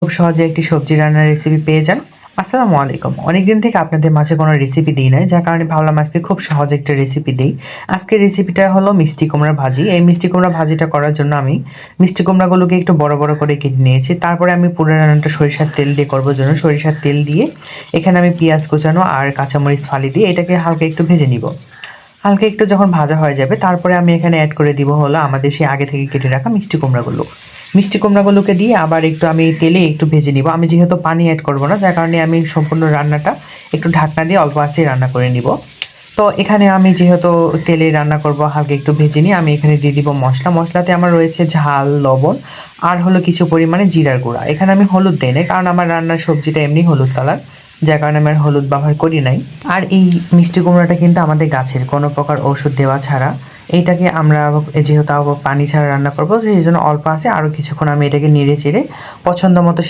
খুব সহজে একটি সবজি রান্নার রেসিপি পেয়ে যান। আসসালামু আলাইকুম। অনেকদিন থেকে আপনাদের মাঝে কোনো রেসিপি দিই নাই, যার কারণে ভাবলাম আজকে খুব সহজ একটা রেসিপি দিই। আজকের রেসিপিটা হলো মিষ্টি কুমড়া ভাজি। এই মিষ্টি কুমড়া ভাজিটা করার জন্য আমি মিষ্টি কুমড়াগুলোকে একটু বড় বড় করে কেটে নিয়েছি। তারপরে আমি পুরো রান্নাটা সরিষার তেল দিয়ে করবো জন্য সরিষার তেল দিয়ে এখানে আমি পেঁয়াজ কুচানো আর কাঁচামরিচ ফালি দিয়ে এটাকে হালকা একটু ভেজে নিব। হালকা একটু যখন ভাজা হয়ে যাবে তারপরে আমি এখানে অ্যাড করে দিব হলো আমাদের সেই আগে থেকে কেটে রাখা মিষ্টি কুমড়াগুলো। মিষ্টি কুমড়াগুলোকে দিয়ে আবার একটু আমি তেলে একটু ভেজে নিব। আমি যেহেতু পানি অ্যাড করব না, যার কারণে আমি সম্পূর্ণ রান্নাটা একটু ঢাকনা দিয়ে অল্প আঁচে রান্না করে নিব। তো এখানে আমি যেহেতু তেলে রান্না করব, হালকা একটু ভেজে নিয়ে আমি এখানে দিয়ে দিব মশলা। মশলাতে আমার রয়েছে ঝাল, লবণ আর হলো কিছু পরিমাণে জিরার গুঁড়া। এখানে আমি হলুদ দেই নাই, কারণ আমার রান্নার সবজিটা এমনি হলুদ কালার, যার কারণে আমি আর হলুদ ব্যবহার করি নাই। আর এই মিষ্টি কুমড়াটা কিন্তু আমাদের গাছের, কোনো প্রকার ওষুধ দেওয়া ছাড়া। এইটাকে আমরা যেহেতু পানি ছাড়া রান্না করবো, সেই জন্য অল্প আছে আরও কিছুক্ষণ আমি এটাকে নেড়ে চেড়ে পছন্দ মতো